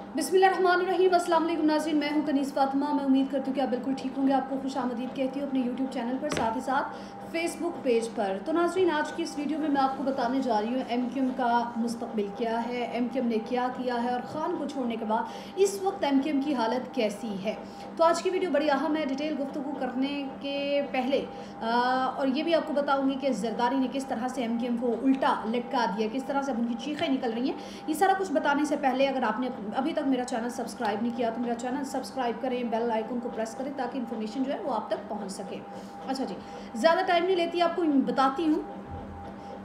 बिस्मिल्लाहिर्रहमानिर्रहीम। अस्सलाम वालेकुम नाज़रीन, मैं हूं कनीज़ फातिमा। मैं उम्मीद करती हूँ कि आप बिल्कुल ठीक होंगे। आपको खुशामदीद कहती हूँ अपने यूट्यूब चैनल पर, साथ ही साथ फेसबुक पेज पर। तो नाज़रीन, आज की इस वीडियो में मैं आपको बताने जा रही हूँ एमक्यूएम का मुस्तकबिल क्या है, एमक्यूएम ने क्या किया है और ख़ान को छोड़ने के बाद इस वक्त एमक्यूएम की हालत कैसी है। तो आज की वीडियो बड़ी अहम है। डिटेल गुफ्तगू करने के पहले और ये भी आपको बताऊँगी कि जरदारी ने किस तरह से एमक्यूएम को उल्टा लटका दिया, किस तरह से अब उनकी चीखें निकल रही हैं। ये सारा कुछ बताने से पहले अगर आपने अभी तक मेरा चैनल सब्सक्राइब नहीं किया तो मेरा चैनल सब्सक्राइब करें, बेल आइकन को प्रेस करें ताकि इन्फॉर्मेशन जो है वो आप तक पहुंच सके। अच्छा जी, ज़्यादा टाइम नहीं लेती, आपको बताती हूँ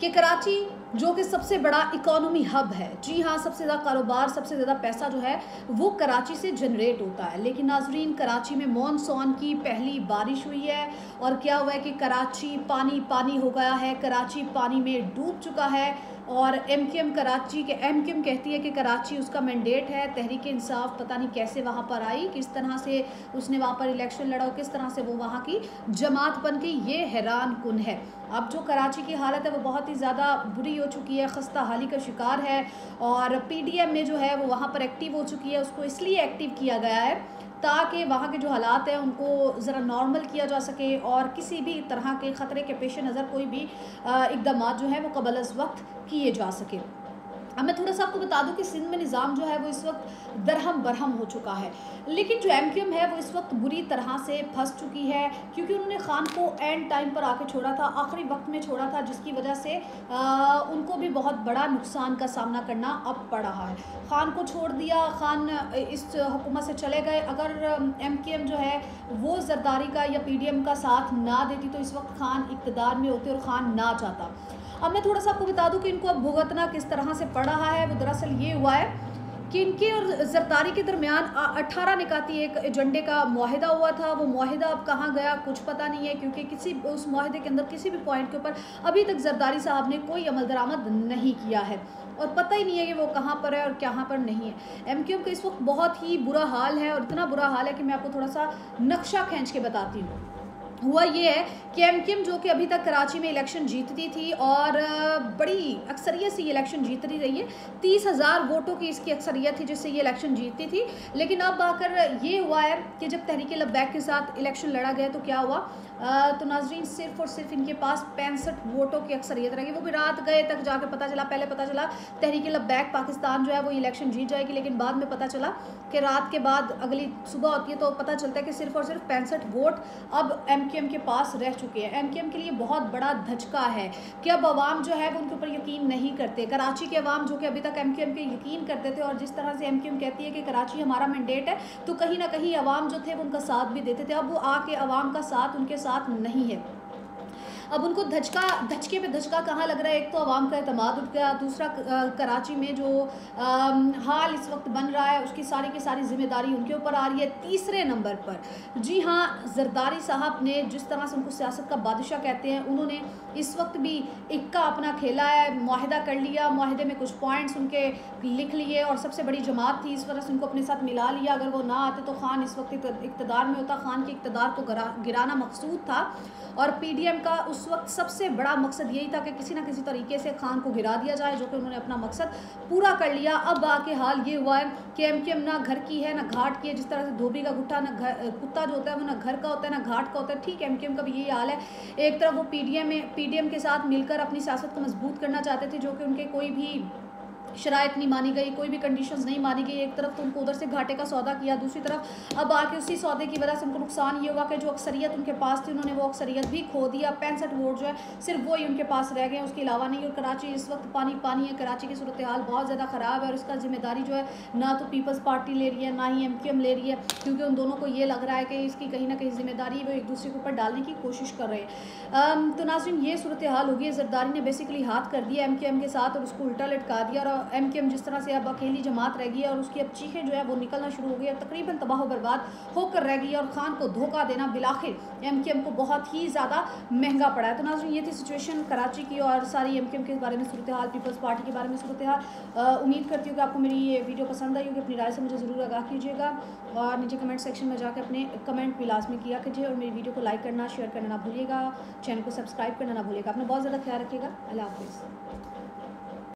कि कराची जो कि सबसे बड़ा इकोनॉमी हब है, जी हाँ, सबसे ज़्यादा कारोबार, सबसे ज़्यादा पैसा जो है वो कराची से जनरेट होता है। लेकिन नाजरीन, कराची में मॉनसून की पहली बारिश हुई है और क्या हुआ है कि कराची पानी पानी हो गया है, कराची पानी में डूब चुका है। और एमक्यूएम कहती है कि कराची उसका मैंडेट है। तहरीक इंसाफ पता नहीं कैसे वहाँ पर आई, किस तरह से उसने वहाँ पर इलेक्शन लड़ा और किस तरह से वो वहाँ की जमात बन गई, ये हैरान कुन है। अब जो कराची की हालत है वो बहुत ही ज़्यादा बुरी हो चुकी है, खस्ता हाली का शिकार है। और पीडीएम में जो है वो वहाँ पर एक्टिव हो चुकी है। उसको इसलिए एक्टिव किया गया है ताकि वहाँ के जो हालात हैं उनको ज़रा नॉर्मल किया जा सके और किसी भी तरह के ख़तरे के पेश नज़र कोई भी इक़दाम जो है वो क़बल अज़ वक्त किए जा सके। अब मैं थोड़ा सा आपको बता दूं कि सिंध में निज़ाम जो है वो इस वक्त दरहम बरहम हो चुका है। लेकिन जो एमक्यूएम है वो इस वक्त बुरी तरह से फंस चुकी है, क्योंकि उन्होंने ख़ान को एंड टाइम पर आके छोड़ा था, आखिरी वक्त में छोड़ा था, जिसकी वजह से उनको भी बहुत बड़ा नुकसान का सामना करना अब पड़ रहा है। ख़ान को छोड़ दिया, ख़ान इस हुकूमत से चले गए। अगर एमक्यूएम जो है वो जरदारी का या पीडीएम का साथ ना देती तो इस वक्त ख़ान इक़्तिदार में होते और ख़ान ना जाता। अब मैं थोड़ा सा आपको बता दूं कि इनको अब भुगतना किस तरह से पड़ रहा है। वो दरअसल ये हुआ है कि इनके और जरदारी के दरमियान 18 निकाती एक एजेंडे का मुआहिदा हुआ था। वो मुआहिदा अब कहाँ गया कुछ पता नहीं है, क्योंकि किसी उस मुआहिदे के अंदर किसी भी पॉइंट के ऊपर अभी तक जरदारी साहब ने कोई अमल दरामद नहीं किया है और पता ही नहीं है कि वो कहाँ पर है और कहाँ पर नहीं है। एमक्यूएम का इस वक्त बहुत ही बुरा हाल है और इतना बुरा हाल है कि मैं आपको थोड़ा सा नक्शा खींच के बताती हूँ। हुआ ये है कि एमक्यूएम जो कि अभी तक कराची में इलेक्शन जीतती थी और बड़ी अक्सरियत से ये इलेक्शन जीतती रही है, 30,000 वोटों की इसकी अक्सरियत थी जिससे ये इलेक्शन जीतती थी। लेकिन अब आकर ये हुआ है कि जब तहरीक लब्बैक के साथ इलेक्शन लड़ा गया तो क्या हुआ, तो नाजरीन सिर्फ और सिर्फ इनके पास 65 वोटों की अक्सरियत रहेगी। वो भी रात गए तक जाके पता चला, पहले पता चला तहरीक लब्बैक पाकिस्तान जो है वो इलेक्शन जीत जाएगी, लेकिन बाद में पता चला कि रात के बाद अगली सुबह होती है तो पता चलता है कि सिर्फ और सिर्फ 65 वोट अब एमक्यूएम के पास रह चुके हैं। एमक्यूएम के लिए बहुत बड़ा धचका है कि अब अवाम जो है वो उनके ऊपर यकीन नहीं करते। कराची के अवाम जो कि अभी तक एमक्यूएम पे यकीन करते थे और जिस तरह से एमक्यूएम कहती है कि कराची हमारा मैंडेट है, तो कहीं ना कहीं अवाम जो थे वो उनका साथ भी देते थे। अब वो आके अवाम का साथ उनके साथ नहीं है। अब उनको धचके पे धचका कहाँ लग रहा है, एक तो अवाम का एतमाद उठ गया, दूसरा कराची में जो हाल इस वक्त बन रहा है उसकी सारी की सारी जिम्मेदारी उनके ऊपर आ रही है। तीसरे नंबर पर जी हाँ, जरदारी साहब ने जिस तरह से उनको सियासत का बादशाह कहते हैं, उन्होंने इस वक्त भी इक्का अपना खेला है, मुआहिदा कर लिया, मुआहिदे में कुछ पॉइंट्स उनके लिख लिए और सबसे बड़ी जमात थी इस वजह से उनको अपने साथ मिला लिया। अगर वो ना आते तो ख़ान इस वक्त इक़्तिदार में होता, ख़ान के इक़्तिदार को गिराना मकसूद था और पीडीएम का उस वक्त सबसे बड़ा मकसद यही था कि किसी ना किसी तरीके से ख़ान को गिरा दिया जाए, जो कि उन्होंने अपना मकसद पूरा कर लिया। अब आके हाल ये हुआ है कि एमक्यूएम ना घर की है ना घाट की है। जिस तरह से धोबी का गुट्ठा ना कुत्ता जो होता है वो ना घर का होता है ना घाट का होता है, ठीक एमक्यूएम का भी यही हाल है। एक तरफ वो पीडीएम के साथ मिलकर अपनी सियासत को मजबूत करना चाहते थे, जो कि उनके कोई भी शराइत नहीं मानी गई, कोई भी कंडीशंस नहीं मानी गई। एक तरफ तो उनको उधर से घाटे का सौदा किया, दूसरी तरफ अब आके उसी सौदे की वजह से उनको नुकसान ये हुआ कि जो अक्सरियत उनके पास थी उन्होंने वो अक्सरियत भी खो दिया। 65 वोट जो है सिर्फ वो ही उनके पास रह गए, उसके अलावा नहीं। और कराची इस वक्त पानी पानी है, कराची की सूरत हाल बहुत ज़्यादा ख़राब है और इसका जिम्मेदारी जो है ना तो पीपल्स पार्टी ले रही है ना ही एमक्यूएम ले रही है, क्योंकि उन दोनों को ये लग रहा है कि इसकी कहीं ना कहीं जिम्मेदारी वो एक दूसरे के ऊपर डालने की कोशिश कर रहे हैं। तो नाज़रीन ये सूरत हाल होगी है। जरदारी ने बेसिकली हाथ कर दिया एमक्यूएम के साथ और उसको उल्टा लटका दिया और एमक्यूएम जिस तरह से अब अकेली जमात रह गई है और उसकी अब चीखें जो है वो निकलना शुरू हो गई है, तकरीबन तबाह बर्बाद होकर रह गई है और ख़ान को धोखा देना बिलाखिर एमक्यूएम को बहुत ही ज़्यादा महंगा पड़ा है। तो नाज़रीन ये थी सिचुएशन कराची की और सारी एमक्यूएम के बारे में सूरत हाल, पीपल्स पार्टी के बारे में सूरत हाल। उम्मीद करती हूँ कि आपको मेरी ये वीडियो पसंद आई होगी। अपनी राय से मुझे ज़रूर आगाह कीजिएगा और नीचे कमेंट सेक्शन में जाकर अपने कमेंट भी लाजमी किया कीजिए और मेरी वीडियो को लाइक करना, शेयर करना ना भूलिएगा, चैनल को सब्सक्राइब करना ना भूलिएगा। अपना बहुत ज़्यादा ख्याल रखिएगा। अल्लाह हाफ़िज़।